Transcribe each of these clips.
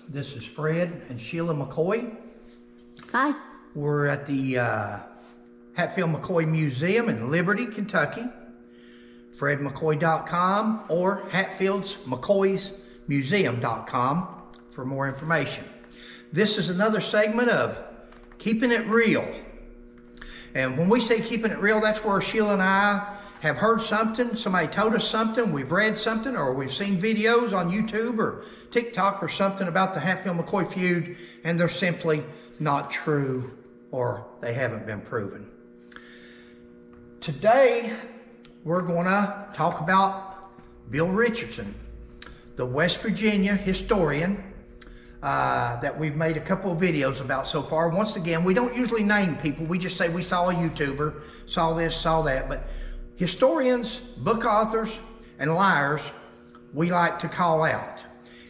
This is Fred and Sheila McCoy. Hi. We're at the Hatfield McCoy Museum in Liberty, Kentucky. FredMcCoy.com or HatfieldsMcCoysMuseum.com for more information. This is another segment of Keeping It Real. And when we say keeping it real, that's where Sheila and I have heard something, somebody told us something, we've read something, or we've seen videos on YouTube or TikTok or something about the Hatfield McCoy feud, and they're simply not true or they haven't been proven. Today, we're going to talk about Bill Richardson, the West Virginia historian that we've made a couple of videos about so far. Once again, we don't usually name people. We just say we saw a YouTuber, saw this, saw that. But historians, book authors, and liars, we like to call out.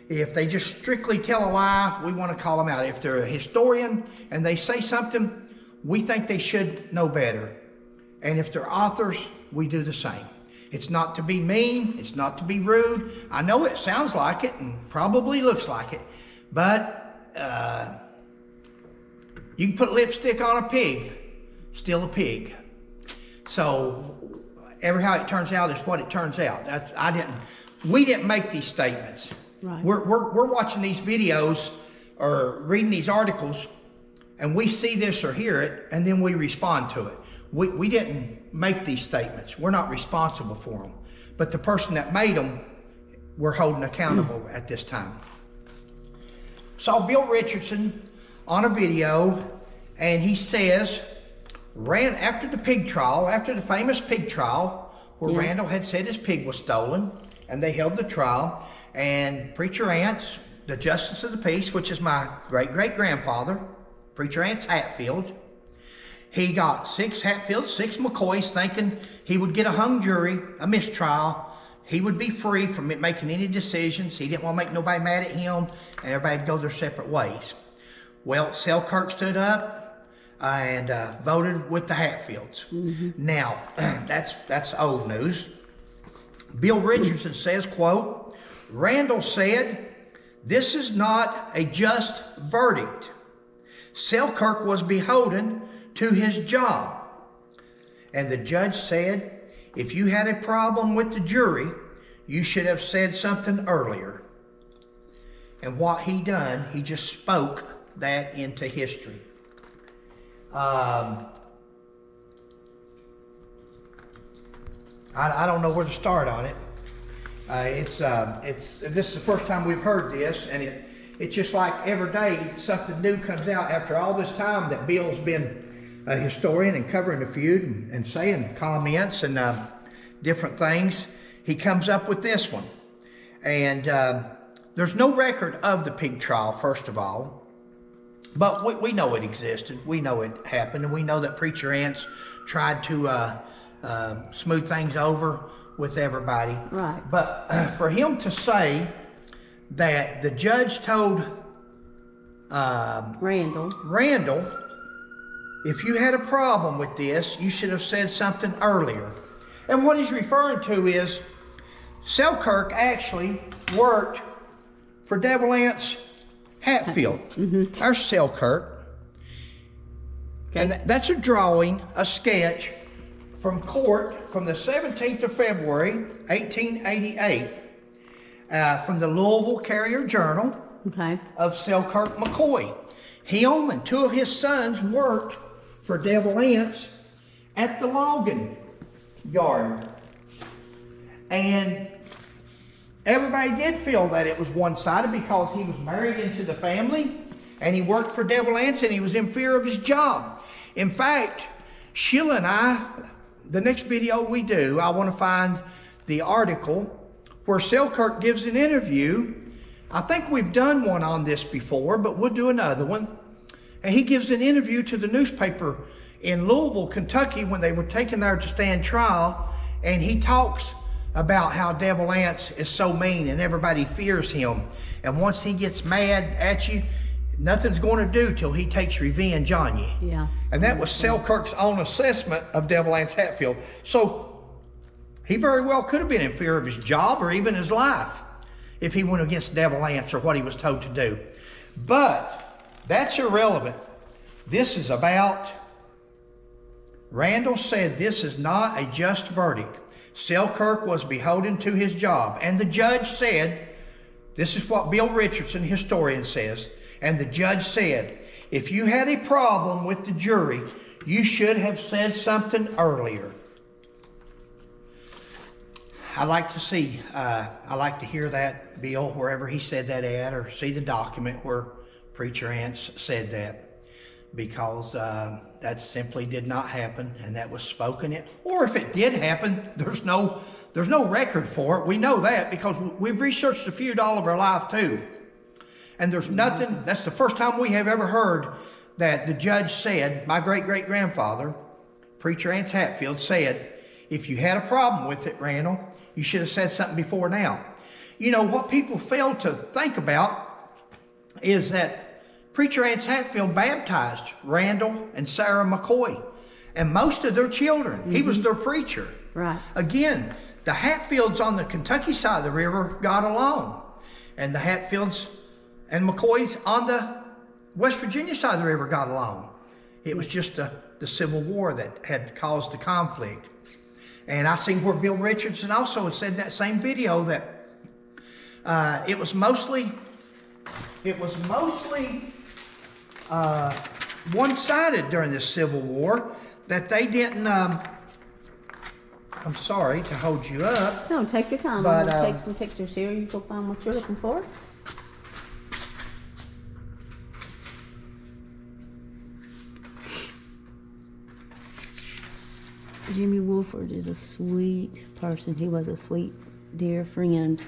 If they just strictly tell a lie, we want to call them out. If they're a historian and they say something, we think they should know better. And if they're authors, we do the same. It's not to be mean, it's not to be rude. I know it sounds like it and probably looks like it, but you can put lipstick on a pig, still a pig. So every how it turns out is what it turns out. We didn't make these statements. Right. We're watching these videos or reading these articles, and we see this or hear it, and then we respond to it. We didn't make these statements. We're not responsible for them. But the person that made them, we're holding accountable at this time. Saw Bill Richardson on a video, and he says, after the pig trial, after the famous pig trial, where Randall had said his pig was stolen, and they held the trial, and Preacher Ants, the Justice of the Peace, which is my great-great-grandfather, Preacher Ants Hatfield, he got 6 Hatfields, 6 McCoys, thinking he would get a hung jury, a mistrial. He would be free from making any decisions. He didn't want to make nobody mad at him, and everybody would go their separate ways. Well, Selkirk stood up and voted with the Hatfields. Now, that's old news. Bill Richardson says, quote, Randall said, "This is not a just verdict. Selkirk was beholden to his job." And the judge said, "If you had a problem with the jury, you should have said something earlier." And what he done, he just spoke that into history. I don't know where to start on it. This is the first time we've heard this, and it's just like every day something new comes out after all this time that Bill's been a historian and covering the feud and saying comments and different things. He comes up with this one. And there's no record of the pig trial, first of all. But we know it existed. We know it happened. And we know that Preacher Ants tried to smooth things over with everybody. Right. But for him to say that the judge told Randall, if you had a problem with this, you should have said something earlier. And what he's referring to is Selkirk actually worked for Devil Ants Hatfield. There's Selkirk. Okay. And that's a drawing, a sketch from court from the 17th of February, 1888, from the Louisville Carrier Journal of Selkirk McCoy. Him and 2 of his sons worked for Devil Ants at the logging yard. And everybody did feel that it was one-sided because he was married into the family and he worked for Devil Ants and he was in fear of his job. In fact, Sheila and I, the next video we do, I want to find the article where Selkirk gives an interview. I think we've done one on this before, but we'll do another one. And he gives an interview to the newspaper in Louisville, Kentucky, when they were taken there to stand trial. And he talks about how Devil Ants is so mean and everybody fears him. And once he gets mad at you, nothing's going to do till he takes revenge on you. Yeah. And that was Selkirk's own assessment of Devil Ants Hatfield. So he very well could have been in fear of his job or even his life if he went against Devil Ants or what he was told to do. But that's irrelevant. This is about, Randall said this is not a just verdict. Selkirk was beholden to his job. And the judge said, this is what Bill Richardson, historian, says, and the judge said, if you had a problem with the jury, you should have said something earlier. I like to hear that, Bill, wherever he said that at, or see the document where Preacher Ants said that, because that simply did not happen, and that was spoken. Or if it did happen, there's no record for it. We know that because we've researched the feud all of our life too. And there's nothing, that's the first time we have ever heard that the judge said, my great-great-grandfather, Preacher Ants Hatfield, said, if you had a problem with it, Randall, you should have said something before now. You know, what people fail to think about is that Preacher Ants Hatfield baptized Randall and Sarah McCoy and most of their children. He was their preacher. Right. Again, the Hatfields on the Kentucky side of the river got along, and the Hatfields and McCoys on the West Virginia side of the river got along. It was just the Civil War that had caused the conflict. And I seen where Bill Richardson also said in that same video that it was mostly one-sided during the Civil War, that they didn't, I'm sorry to hold you up. No, take your time. I'm going to take some pictures here. You go find what you're looking for. Jimmy Wolford is a sweet person. He was a sweet, dear friend.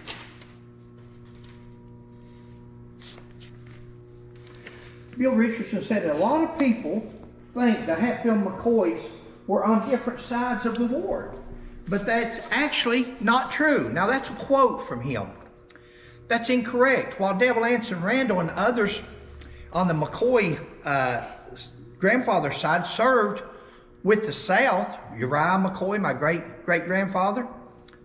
Bill Richardson said that a lot of people think the Hatfield McCoys were on different sides of the war, but that's actually not true. Now that's a quote from him. That's incorrect. While Devil Ants and Randall and others on the McCoy grandfather's side served with the South, Uriah McCoy, my great-great-grandfather,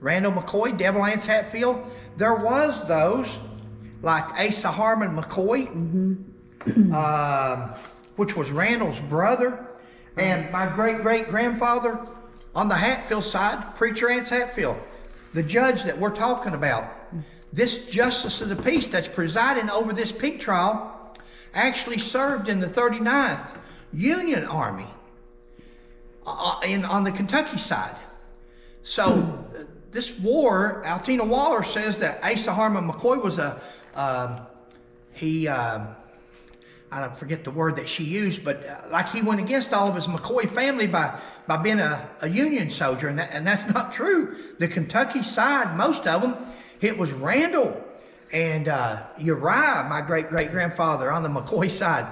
Randall McCoy, Devil Ants Hatfield, there was those like Asa Harmon McCoy, which was Randall's brother, and my great-great-grandfather on the Hatfield side, Preacher Ants Hatfield, the judge that we're talking about. This justice of the peace that's presiding over this pig trial actually served in the 39th Union Army on the Kentucky side. So this war, Altina Waller says that Asa Harmon McCoy was I don't forget the word that she used, but like he went against all of his McCoy family by being a Union soldier, and that's not true. The Kentucky side, most of them, it was Randall and Uriah, my great-great-grandfather on the McCoy side,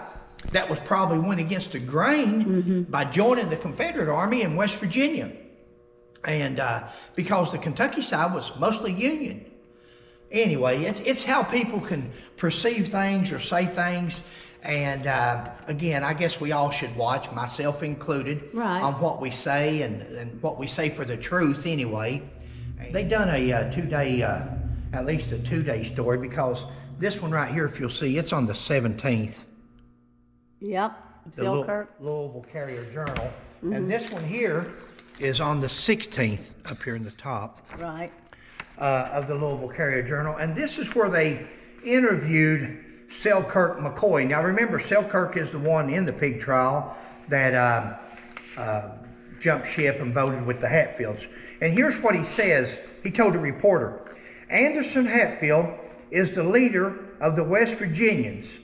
that was probably went against the grain by joining the Confederate Army in West Virginia. And because the Kentucky side was mostly Union. Anyway, it's how people can perceive things or say things. And again, I guess we all should watch, myself included, on what we say and what we say for the truth anyway. They done a two-day, at least a two-day story, because this one right here, if you'll see, it's on the 17th. Yep, Selkirk. Louisville Carrier Journal. And this one here is on the 16th, up here in the top. Right. Of the Louisville Carrier Journal. And this is where they interviewed Selkirk McCoy. Now remember, Selkirk is the one in the pig trial that jumped ship and voted with the Hatfields. And here's what he says. He told a reporter, Anderson Hatfield is the leader of the West Virginians.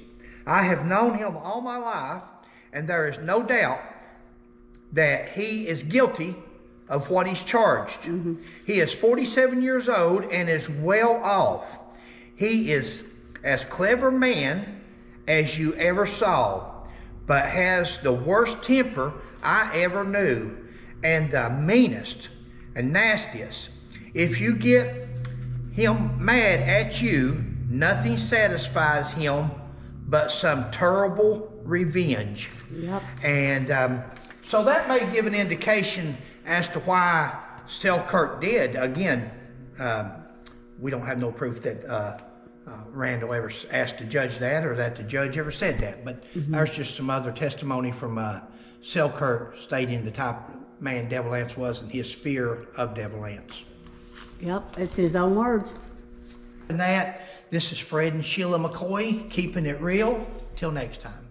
I have known him all my life, and there is no doubt that he is guilty of what he's charged. He is 47 years old and is well off. He is as clever man as you ever saw, but has the worst temper I ever knew, and the meanest and nastiest. If you get him mad at you, nothing satisfies him but some terrible revenge. Yep. And so that may give an indication as to why Selkirk did. Again, we don't have no proof that Randall ever asked the judge that, or that the judge ever said that. But there's just some other testimony from Selkirk stating the type of man Devil Anse was and his fear of Devil Anse. Yep, it's his own words. And that, this is Fred and Sheila McCoy, keeping it real. Till next time.